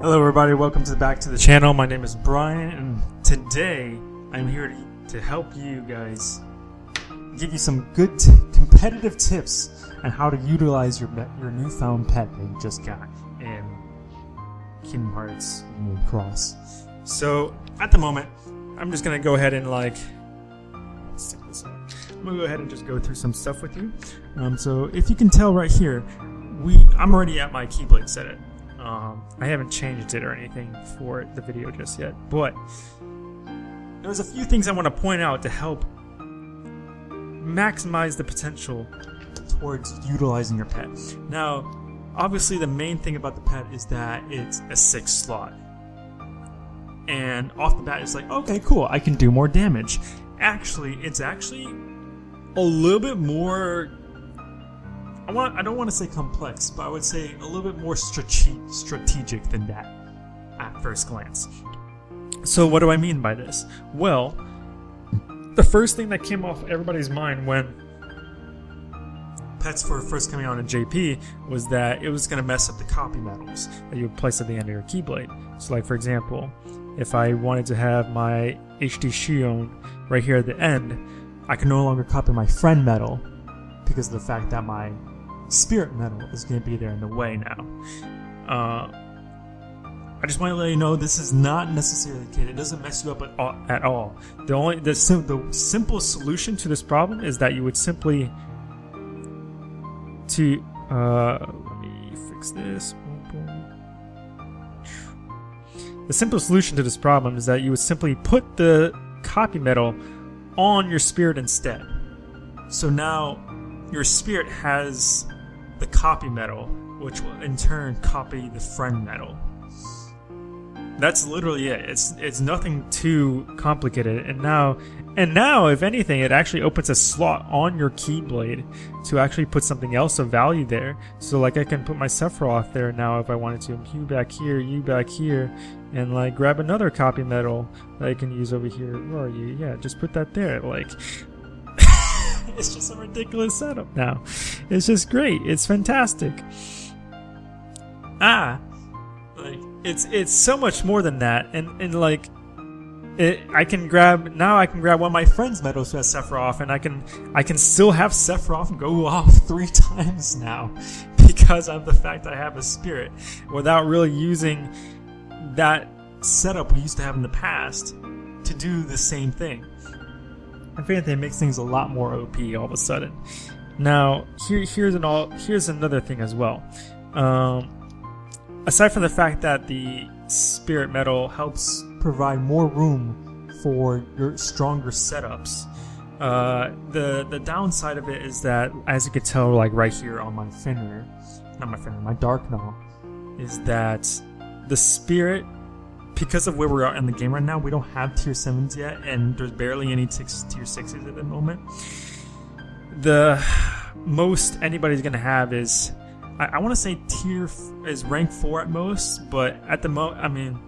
Hello everybody, welcome back to the channel. My name is Brian, and today I'm here to help you guys give you some good competitive tips on how to utilize your newfound pet that you just got in Kingdom Hearts Moon Cross. So at the moment, I'm just gonna go ahead and stick this on. I'm gonna go ahead and just go through some stuff with you. So if you can tell right here, I'm already at my Keyblade setup. I haven't changed it or anything for the video just yet, but there's a few things I want to point out to help maximize the potential towards utilizing your pet. Now, obviously the main thing about the pet is that it's a 6 slot. And off the bat it's like, okay, cool, I can do more damage. Actually, it's actually a little bit more, I don't want to say complex, but I would say a little bit more strategic than that at first glance. So what do I mean by this? Well, the first thing that came off everybody's mind when pets were first coming out in JP was that it was going to mess up the copy medals that you would place at the end of your Keyblade. So like for example, if I wanted to have my HD Shion right here at the end, I can no longer copy my friend medal because of the fact that my spirit medal is going to be there in the way now. I just want to let you know this is not necessarily the case. It doesn't mess you up at all. The simple solution to this problem is that you would simply let me fix this. The simple solution to this problem is that you would simply put the copy medal on your spirit instead. So now your spirit has the copy medal, which will in turn copy the friend medal. That's literally it. It's nothing too complicated. And now if anything, it actually opens a slot on your Keyblade to actually put something else of value there. So like I can put my Sephiroth there now if I wanted to. You back here, and like grab another copy medal that I can use over here. Where are you? Yeah, just put that there. Like it's just a ridiculous setup now. It's just great. It's fantastic. Like it's so much more than that, and like I can grab one of my friends' medals who has Sephiroth, and I can still have Sephiroth go off 3 times now because of the fact I have a spirit without really using that setup we used to have in the past to do the same thing. If anything, it makes things a lot more OP all of a sudden. Now, here's another thing as well. Aside from the fact that the spirit medal helps provide more room for your stronger setups, the downside of it is that, as you can tell, like right here on my finger, my dark knob, is that the spirit, because of where we are in the game right now, we don't have tier 7s yet, and there's barely any tier 6s at the moment. The most anybody's gonna have is, I want to say is rank 4 at most, but at the I mean,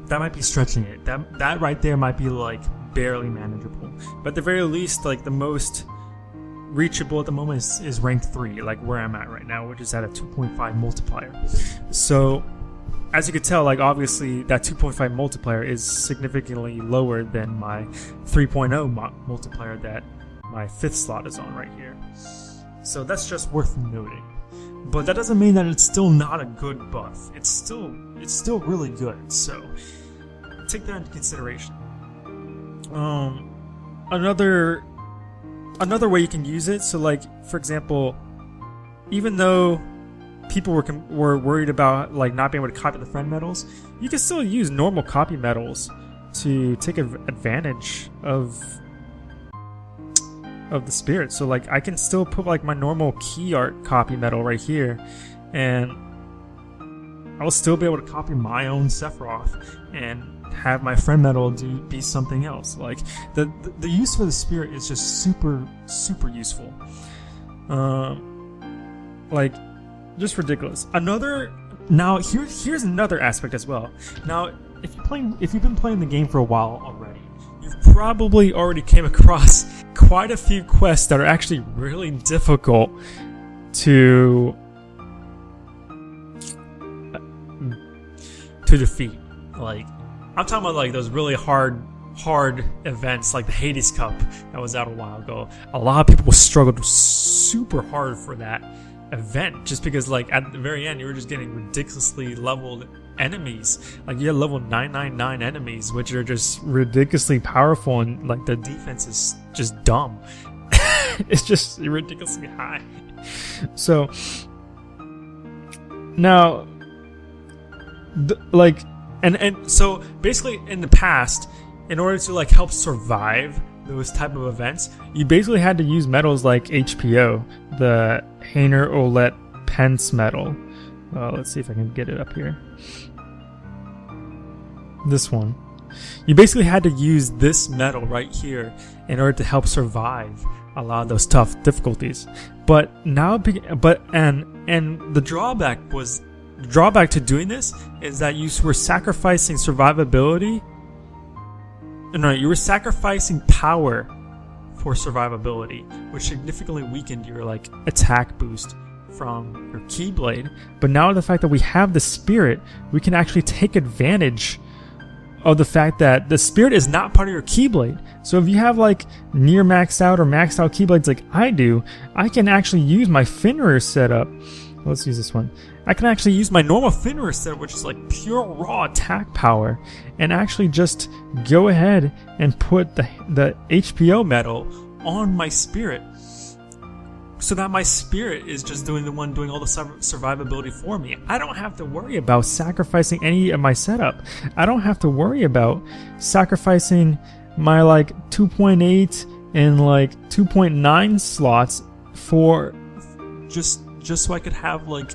that might be stretching it. That right there might be like barely manageable. But at the very least, like the most reachable at the moment is rank 3, like where I'm at right now, which is at a 2.5 multiplier. So as you can tell, like obviously that 2.5 multiplier is significantly lower than my 3.0 multiplier that my 5th slot is on right here. So that's just worth noting. But that doesn't mean that it's still not a good buff. It's still really good. So take that into consideration. Another way you can use it. So like for example, even though people were worried about like not being able to copy the friend medals, you can still use normal copy medals to take advantage of the spirit. So like I can still put like my normal key art copy medal right here, and I'll still be able to copy my own Sephiroth and have my friend medal be something else. Like the use for the spirit is just super useful. Like just ridiculous. Now here's another aspect as well. Now if you've been playing the game for a while already, you've probably already came across quite a few quests that are actually really difficult to to defeat. Like, I'm talking about like those really hard events like the Hades Cup that was out a while ago. A lot of people struggled super hard for that event just because like at the very end you were just getting ridiculously leveled enemies. Like you had level 999 enemies which are just ridiculously powerful, and like the defense is just dumb. It's just ridiculously high. So now and so basically in the past, in order to like help survive those type of events, you basically had to use metals like HPO, the Hainer Olet Pence metal. Let's see if I can get it up here. This one. You basically had to use this metal right here in order to help survive a lot of those tough difficulties. But now, and the drawback to doing this is that you were sacrificing survivability. No, you were sacrificing power for survivability, which significantly weakened your like attack boost from your Keyblade. But now the fact that we have the spirit, we can actually take advantage of the fact that the spirit is not part of your Keyblade. So if you have like near maxed out or maxed out Keyblades like I do, I can actually use my Finrir setup. Let's use this one. I can actually use my normal Finrir setup, which is like pure raw attack power, and actually just go ahead and put the HPO metal on my spirit, so that my spirit is just doing all the survivability for me. I don't have to worry about sacrificing any of my setup. I don't have to worry about sacrificing my like 2.8 and like 2.9 slots for just so I could have like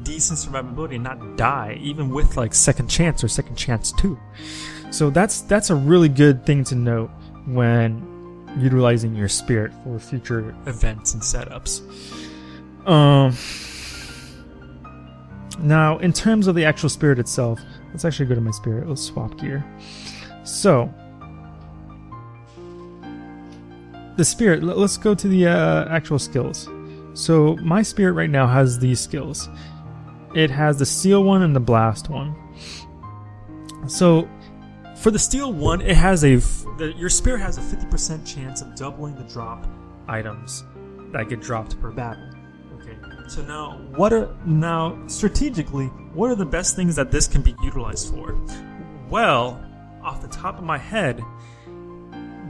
decent survivability and not die, even with like second chance or second chance 2. So that's a really good thing to note when utilizing your spirit for future events and setups. Now in terms of the actual spirit itself, let's actually go to my spirit. Let's swap gear. So the spirit, let's go to the actual skills. So my spirit right now has these skills. It has the steel one and the blast one. So for the steel one, it has your spirit has a 50% chance of doubling the drop items that get dropped per battle. Okay. So now strategically, what are the best things that this can be utilized for? Well, off the top of my head,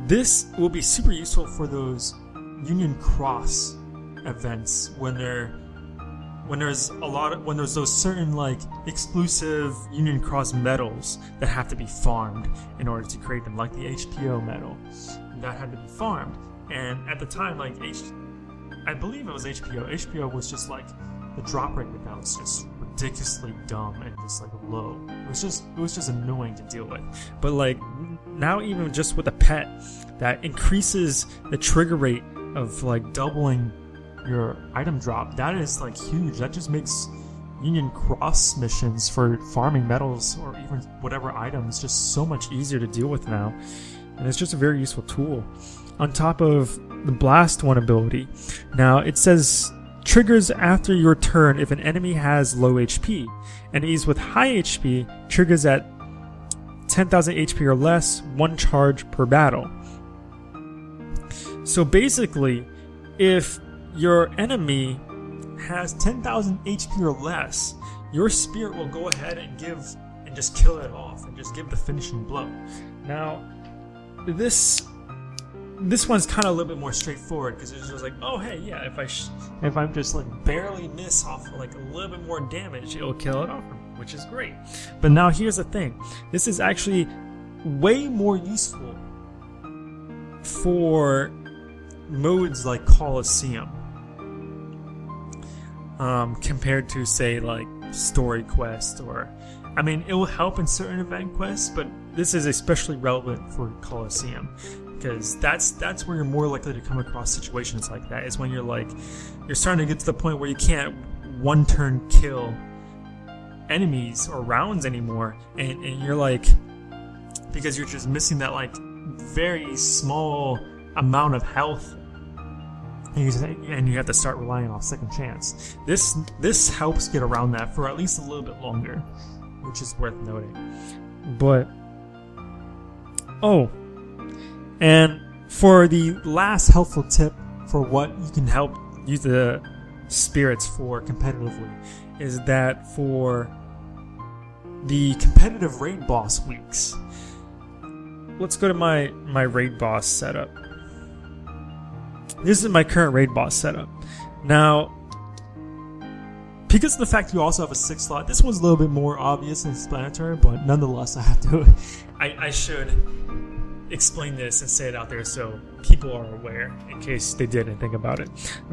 this will be super useful for those Union Cross events when there's those certain like exclusive Union Cross medals that have to be farmed in order to create them, like the HPO medal that had to be farmed. And at the time, like I believe it was HPO. HPO was just like the drop rate with that was just ridiculously dumb and just like low. It was just annoying to deal with. But like now, even just with a pet that increases the trigger rate of like doubling your item drop, that is like huge. That just makes Union Cross missions for farming metals or even whatever items just so much easier to deal with now, and it's just a very useful tool. On top of the blast one ability, now it says triggers after your turn if an enemy has low HP. Enemies with high HP triggers at 10,000 HP or less, 1 charge per battle. So basically, if your enemy has 10,000 HP or less, your spirit will go ahead and just kill it off and just give the finishing blow. Now, this one's kind of a little bit more straightforward because it's just like, oh hey, yeah, if I'm just like barely miss off like a little bit more damage, it'll kill it off, which is great. But now here's the thing: this is actually way more useful for modes like Colosseum. Compared to say like story quest, or I mean it will help in certain event quests, but this is especially relevant for Colosseum because that's where you're more likely to come across situations like that. Is when you're starting to get to the point where you can't one turn kill enemies or rounds anymore, and you're like, because you're just missing that like very small amount of health. And you have to start relying on second chance. This helps get around that for at least a little bit longer. which is worth noting. But oh, and for the last helpful tip for what you can help use the spirits for competitively is that for the competitive raid boss weeks, let's go to my raid boss setup. This is my current raid boss setup. Now, because of the fact you also have a 6 slot, this one's a little bit more obvious and explanatory, but nonetheless, I should explain this and say it out there so people are aware in case they didn't think about it.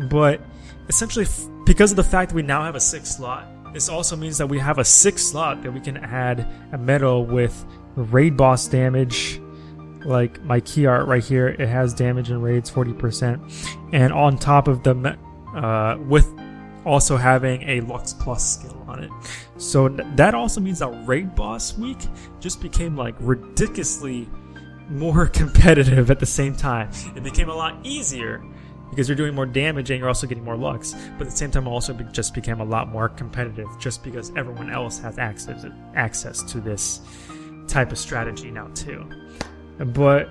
But essentially, because of the fact that we now have a 6 slot, this also means that we have a 6 slot that we can add a medal with raid boss damage. Like my key art right here, it has damage and raids 40%, and on top of the with also having a Lux Plus skill on it. So that also means that raid boss week just became like ridiculously more competitive at the same time. It became a lot easier because you're doing more damage and you're also getting more Lux, but at the same time also just became a lot more competitive just because everyone else has access to this type of strategy now too. But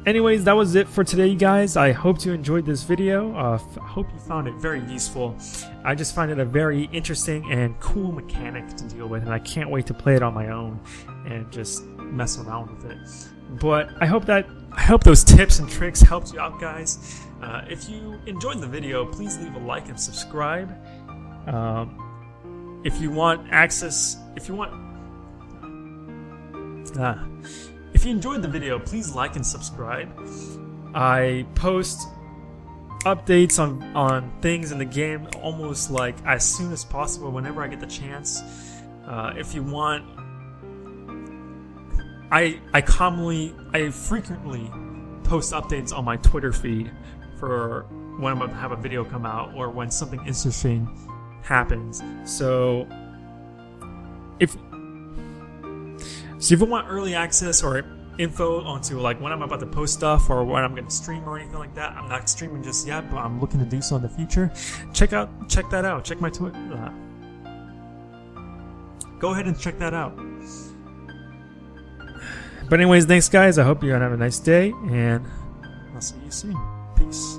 anyways, that was it for today, you guys. I hope you enjoyed this video. I hope you found it very useful. I just find it a very interesting and cool mechanic to deal with, and I can't wait to play it on my own and just mess around with it. But I hope those tips and tricks helped you out, guys. If you enjoyed the video, please leave a like and subscribe. If you want access, if you enjoyed the video, please like and subscribe. I post updates on things in the game almost like as soon as possible whenever I get the chance. If you want, I frequently post updates on my Twitter feed for when I'm about to have a video come out or when something interesting happens. So if you want early access or info onto like when I'm about to post stuff or when I'm going to stream or anything like that, I'm not streaming just yet, but I'm looking to do so in the future. Check that out. Check my Twitter. Go ahead and check that out. But anyways, thanks guys. I hope you have a nice day, and I'll see you soon. Peace.